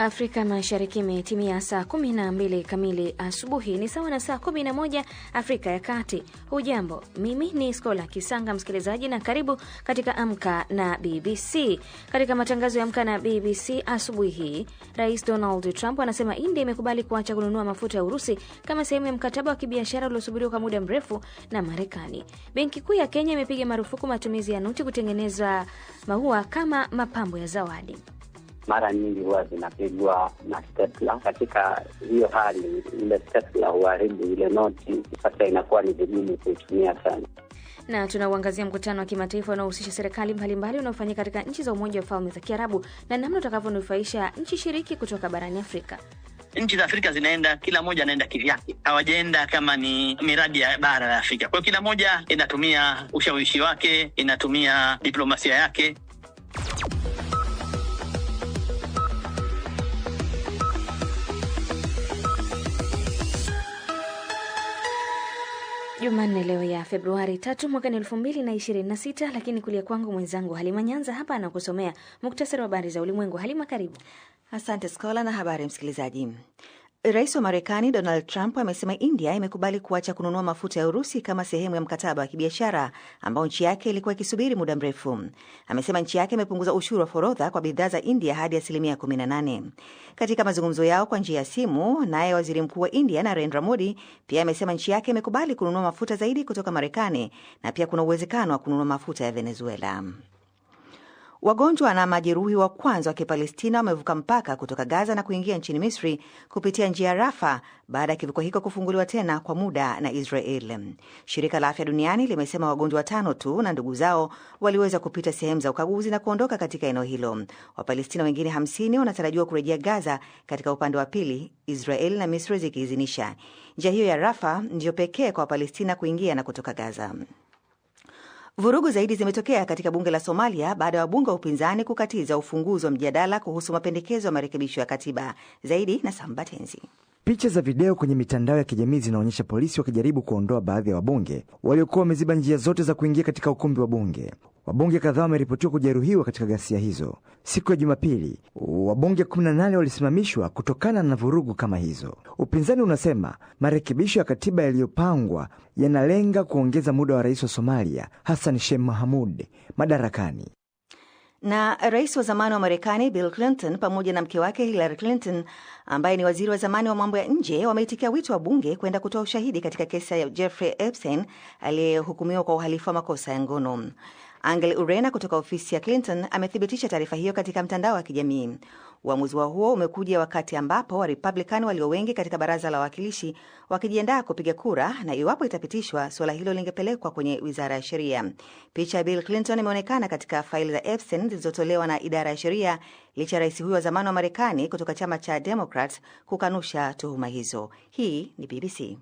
Afrika Mashariki imetimia saa 12 kamili asubuhi, ni sawa na saa 11 Afrika ya Kati. Hujambo, mimi ni Skola Kisanga msikilizaji, na karibu katika Amka na BBC. Katika matangazo ya Amka na BBC asubuhi hii, Rais Donald Trump anasema India imekubali kuacha kununua mafuta ya Urusi kama sehemu ya mkataba wa kibiashara uliosubiriwa kwa muda mrefu na Marekani. Benki Kuu ya Kenya imepiga marufuku matumizi ya noti kutengeneza maua kama mapambo ya zawadi. Mara nyingi huwa zinapigwa na stapler. Katika hiyo hali, ile stapler huharibu ile noti, sasa inakuwa ni vigumu kuitumia sana. Na tunauangazia mkutano wa kimataifa unaohusisha serikali mbalimbali unaofanyika katika nchi za Umoja wa Falme za Kiarabu na namna utakavyonufaisha nchi shiriki kutoka barani Afrika. Nchi za Afrika zinaenda, kila moja anaenda kivyake. Hawajaenda kama ni miradi ya bara la Afrika. Kwa kila moja inatumia ushawishi wake, inatumia diplomasia yake. Jumanne leo ya Februari 3 mwaka 2026, lakini kulia kwangu mwenzangu Halima Nyanza hapa anakusomea muktasari wa habari za ulimwengu. Halima, karibu. Asante Skola, na habari msikilizaji. Rais wa Marekani Donald Trump amesema India imekubali kuacha kununua mafuta ya Urusi kama sehemu ya mkataba wa kibiashara ambao nchi yake ilikuwa ikisubiri muda mrefu. Amesema nchi yake imepunguza ushuru wa forodha kwa bidhaa za India hadi 18%. Katika mazungumzo yao kwa njia ya simu, naye waziri mkuu wa India Narendra Modi pia amesema nchi yake imekubali kununua mafuta zaidi kutoka Marekani na pia kuna uwezekano wa kununua mafuta ya Venezuela. Wagonjwa na majeruhi wa kwanza wa Kipalestina wamevuka mpaka kutoka Gaza na kuingia nchini Misri kupitia njia ya Rafa baada ya kivuko hicho kufunguliwa tena kwa muda na Israel. Shirika la Afya Duniani limesema wagonjwa 5 tu na ndugu zao waliweza kupita sehemu za ukaguzi na kuondoka katika eneo hilo. Wapalestina wengine 50 wanatarajiwa kurejea Gaza katika upande wa pili, Israel na Misri zikiidhinisha. Njia hiyo ya Rafa ndiyo pekee kwa Wapalestina kuingia na kutoka Gaza. Vurugu zaidi zimetokea katika bunge la Somalia baada ya wabunge wa upinzani kukatiza ufunguzi wa mjadala kuhusu mapendekezo ya marekebisho ya katiba. Zaidi na Sambatenzi. Picha za video kwenye mitandao ya kijamii zinaonyesha polisi wakijaribu kuondoa baadhi ya wabunge waliokuwa wameziba njia zote za kuingia katika ukumbi wa bunge. Wabunge kadhaa wameripotiwa kujeruhiwa katika ghasia hizo. Siku ya Jumapili, wabunge 18 walisimamishwa kutokana na vurugu kama hizo. Upinzani unasema marekebisho ya katiba yaliyopangwa yanalenga kuongeza muda wa rais wa Somalia Hassan Sheikh Mohamud madarakani. Na rais wa zamani wa Marekani Bill Clinton pamoja na mke wake Hillary Clinton ambaye ni waziri wa zamani wa mambo ya nje wameitikia wito wa bunge kwenda kutoa ushahidi katika kesi ya Jeffrey Epstein aliyehukumiwa kwa uhalifu wa makosa ya ngono. Angel Urena kutoka ofisi ya Clinton amethibitisha taarifa hiyo katika mtandao wa kijamii. Uamuzi wa huo umekuja wakati ambapo wa Republican walio wengi katika baraza la wawakilishi wakijiandaa kupiga kura, na iwapo itapitishwa suala hilo lingepelekwa kwenye wizara ya sheria. Picha ya Bill Clinton imeonekana katika faili za Epstein zilizotolewa na idara ya sheria licha rais huyo wa zamani wa Marekani kutoka chama cha Democrats kukanusha tuhuma hizo. Hii ni BBC.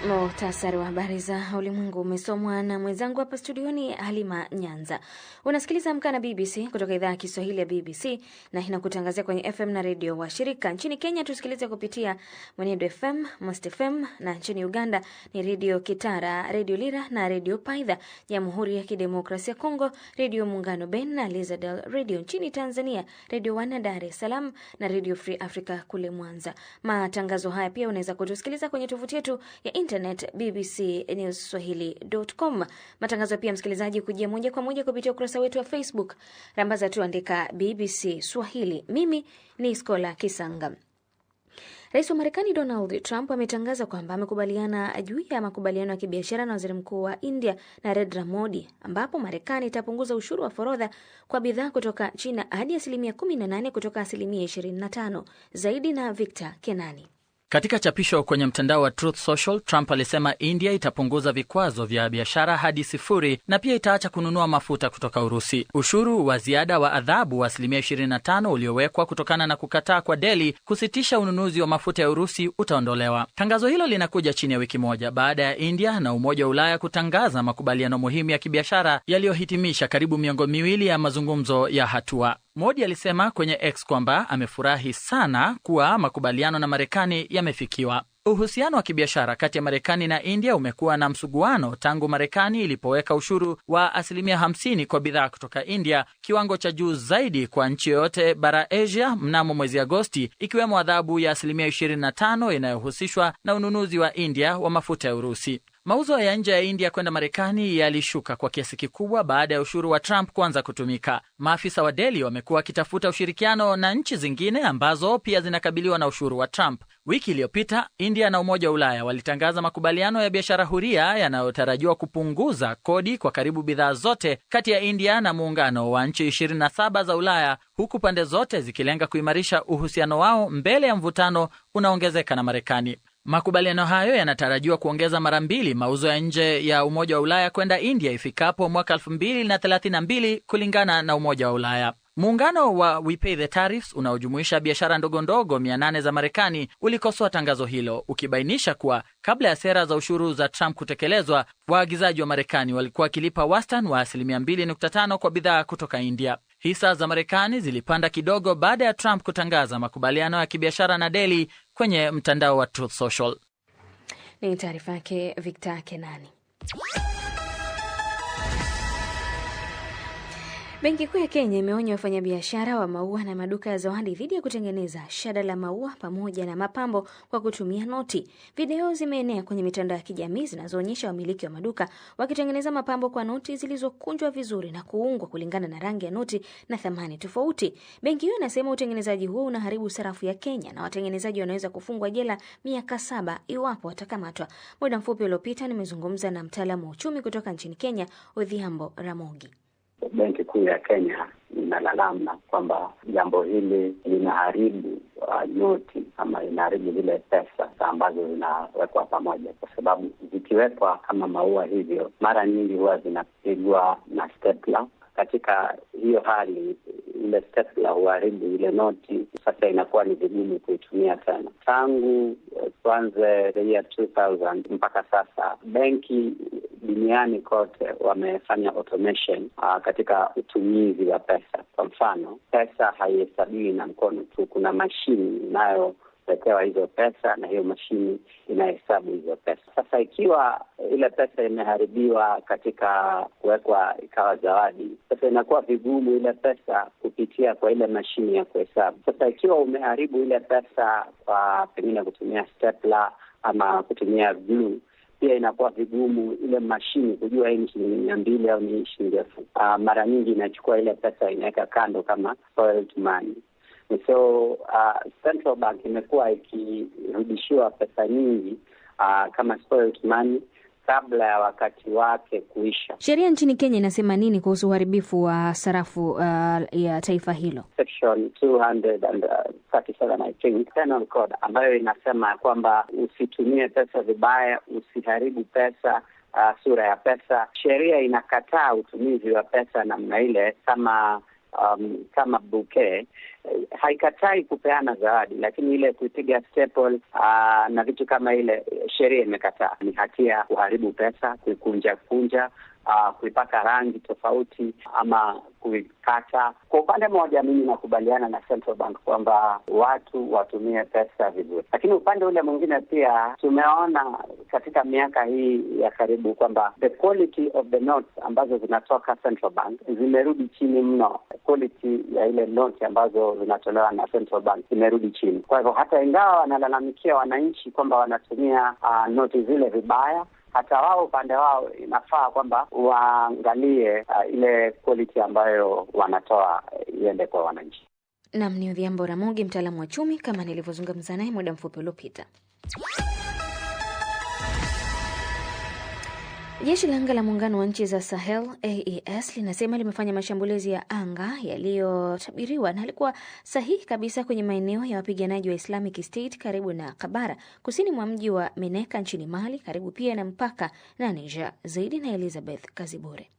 Muhtasari wa habari za ulimwengu umesomwa na mwenzangu hapa studioni Halima Nyanza. Unasikiliza Amka na BBC kutoka idhaa ya Kiswahili ya BBC na inakutangazia kwenye FM na redio wa shirika. Nchini Kenya tusikilize kupitia Mwenedo FM, Must FM, na nchini Uganda ni Radio Kitara, Radio Lira na Radio Paidha. Jamhuri ya Kidemokrasia ya Kongo, Radio Muungano Ben na Lizadel Radio. Nchini Tanzania, Radio Wana Dar es Salaam na Radio Free Africa kule Mwanza. Matangazo haya pia unaweza kutusikiliza kwenye tovuti yetu ya internet bbcnewsswahili.com. Matangazo pia msikilizaji kujia moja kwa moja kupitia ukurasa wetu wa Facebook. Rambaza tu andika BBC Swahili. Mimi ni Skola Kisanga. Rais wa Marekani Donald Trump ametangaza kwamba amekubaliana juu ya makubaliano ya kibiashara na waziri mkuu wa India Narendra Modi, ambapo Marekani itapunguza ushuru wa forodha kwa bidhaa kutoka China hadi 18% kutoka 25%. Zaidi na Victor Kenani. Katika chapisho kwenye mtandao wa Truth Social, Trump alisema India itapunguza vikwazo vya biashara hadi 0 na pia itaacha kununua mafuta kutoka Urusi. Ushuru wa ziada wa adhabu wa 25% uliowekwa kutokana na kukataa kwa Delhi kusitisha ununuzi wa mafuta ya Urusi utaondolewa. Tangazo hilo linakuja chini ya wiki moja baada ya India na Umoja wa Ulaya kutangaza makubaliano muhimu ya kibiashara yaliyohitimisha karibu miongo miwili ya mazungumzo ya hatua. Modi alisema kwenye X kwamba amefurahi sana kuwa makubaliano na Marekani yamefikiwa. Uhusiano wa kibiashara kati ya Marekani na India umekuwa na msuguano tangu Marekani ilipoweka ushuru wa 50% kwa bidhaa kutoka India, kiwango cha juu zaidi kwa nchi yoyote bara Asia, mnamo mwezi Agosti, ikiwemo adhabu ya 25% inayohusishwa na ununuzi wa India wa mafuta ya Urusi. Mauzo ya nje ya India kwenda Marekani yalishuka kwa kiasi kikubwa baada ya ushuru wa Trump kuanza kutumika. Maafisa wa Delhi wamekuwa wakitafuta ushirikiano na nchi zingine ambazo pia zinakabiliwa na ushuru wa Trump. Wiki iliyopita, India na Umoja wa Ulaya walitangaza makubaliano ya biashara huria yanayotarajiwa kupunguza kodi kwa karibu bidhaa zote kati ya India na muungano wa nchi 27 za Ulaya, huku pande zote zikilenga kuimarisha uhusiano wao mbele ya mvutano unaongezeka na Marekani. Makubaliano hayo yanatarajiwa kuongeza mara 2 mauzo ya nje ya Umoja wa Ulaya kwenda India ifikapo mwaka 2032 kulingana na Umoja wa Ulaya. Muungano wa We Pay the Tariffs unaojumuisha biashara ndogondogo 800 za Marekani ulikosoa tangazo hilo, ukibainisha kuwa kabla ya sera za ushuru za Trump kutekelezwa, waagizaji wa Marekani walikuwa wakilipa wastani wa 2.5% kwa bidhaa kutoka India. Hisa za Marekani zilipanda kidogo baada ya Trump kutangaza makubaliano ya kibiashara na Delhi kwenye mtandao wa Truth Social. Ni taarifa yake Victor Kenani. Benki Kuu ya Kenya imeonya wafanyabiashara wa maua na maduka ya zawadi dhidi ya kutengeneza shada la maua pamoja na mapambo kwa kutumia noti. Video zimeenea kwenye mitandao ya kijamii zinazoonyesha wamiliki wa maduka wakitengeneza mapambo kwa noti zilizokunjwa vizuri na kuungwa kulingana na rangi ya noti na thamani tofauti. Benki hiyo inasema utengenezaji huo unaharibu sarafu ya Kenya na watengenezaji wanaweza kufungwa jela miaka 7 iwapo watakamatwa. Muda mfupi uliopita nimezungumza na mtaalamu wa uchumi kutoka nchini Kenya, Odhiambo Ramogi. Benki Kuu ya Kenya inalalama kwamba jambo hili linaharibu noti ama linaharibu zile pesa ambazo zinawekwa pamoja, kwa sababu zikiwekwa kama maua hivyo mara nyingi huwa zinapigwa na stapler. Katika hiyo hali ile stapler huharibu ile noti, sasa inakuwa ni vigumu kuitumia tena. Tangu kwanza ya 2000 mpaka sasa benki duniani kote wamefanya automation katika utumizi wa pesa. Kwa mfano, pesa haihesabiwi na mkono tu, kuna mashini inayoletewa hizo pesa na hiyo mashini inahesabu hizo pesa. Sasa ikiwa ile pesa imeharibiwa katika kuwekwa ikawa zawadi, sasa inakuwa vigumu ile pesa kupitia kwa ile mashini ya kuhesabu. Sasa ikiwa umeharibu ile pesa kwa pengine kutumia stapler ama kutumia glue, pia inakuwa vigumu ile mashini kujua hii ni shilingi 200 au ni shilingi 1000. Mara nyingi inachukua ile pesa inaweka kando kama spoiled money. So Central Bank imekuwa ikirudishiwa pesa nyingi kama spoiled money kabla ya wakati wake kuisha. Sheria nchini Kenya inasema nini kuhusu uharibifu wa sarafu ya taifa hilo? Section 237 I think Penal Code, ambayo inasema kwamba usitumie pesa vibaya, usiharibu pesa, sura ya pesa. Sheria inakataa utumizi wa pesa namna ile kama bouquet. Haikatai kupeana zawadi, lakini ile kupiga staple na vitu kama ile, sheria imekataa. Ni hatia kuharibu pesa, kuikunja, kuipaka rangi tofauti ama kuikata. Kwa upande mmoja mimi nakubaliana na Central Bank kwamba watu watumie pesa vizuri, lakini upande ule mwingine pia tumeona katika miaka hii ya karibu kwamba the quality of the notes ambazo zinatoka Central Bank zimerudi chini mno. Quality ya ile notes ambazo zinatolewa na Central Bank imerudi chini. Kwa hivyo hata ingawa wanalalamikia wananchi kwamba wanatumia noti zile vibaya, hata wao upande wao inafaa kwamba waangalie ile quality ambayo wanatoa iende kwa wananchi. Naam, ni Odhiambo Ramogi, mtaalamu wa uchumi, kama nilivyozungumza naye muda mfupi uliopita. Jeshi la anga la muungano wa nchi za Sahel AES linasema limefanya mashambulizi ya anga yaliyotabiriwa na alikuwa sahihi kabisa kwenye maeneo ya wapiganaji wa Islamic State karibu na Kabara, kusini mwa mji wa Meneka nchini Mali, karibu pia na mpaka na Niger. Zaidi na Elizabeth Kazibure.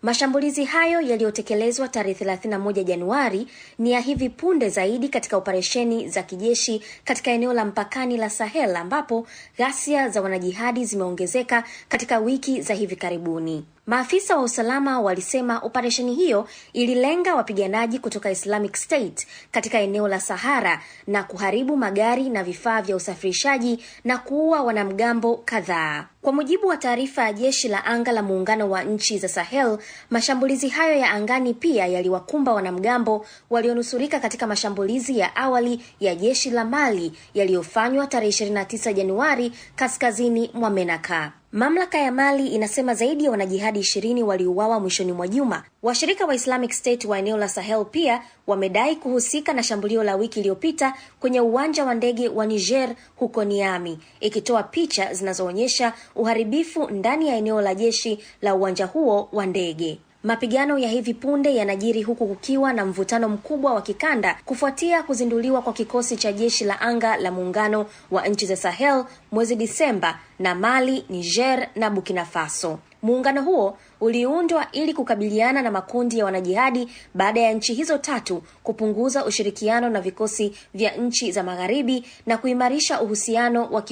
Mashambulizi hayo yaliyotekelezwa tarehe 31 Januari ni ya hivi punde zaidi katika operesheni za kijeshi katika eneo la mpakani la Sahel, ambapo ghasia za wanajihadi zimeongezeka katika wiki za hivi karibuni. Maafisa wa usalama walisema operesheni hiyo ililenga wapiganaji kutoka Islamic State katika eneo la Sahara na kuharibu magari na vifaa vya usafirishaji na kuua wanamgambo kadhaa. Kwa mujibu wa taarifa ya jeshi la anga la muungano wa nchi za Sahel, mashambulizi hayo ya angani pia yaliwakumba wanamgambo walionusurika katika mashambulizi ya awali ya jeshi la Mali yaliyofanywa tarehe 29 Januari kaskazini mwa Menaka. Mamlaka ya Mali inasema zaidi ya wanajihadi 20 waliuawa mwishoni mwa juma. Washirika wa Islamic State wa eneo la Sahel pia wamedai kuhusika na shambulio la wiki iliyopita kwenye uwanja wa ndege wa Niger huko Niamey, ikitoa picha zinazoonyesha uharibifu ndani ya eneo la jeshi la uwanja huo wa ndege. Mapigano ya hivi punde yanajiri huku kukiwa na mvutano mkubwa wa kikanda kufuatia kuzinduliwa kwa kikosi cha jeshi la anga la muungano wa nchi za Sahel mwezi Disemba na Mali, Niger na Burkina Faso. Muungano huo uliundwa ili kukabiliana na makundi ya wanajihadi baada ya nchi hizo tatu kupunguza ushirikiano na vikosi vya nchi za magharibi na kuimarisha uhusiano wa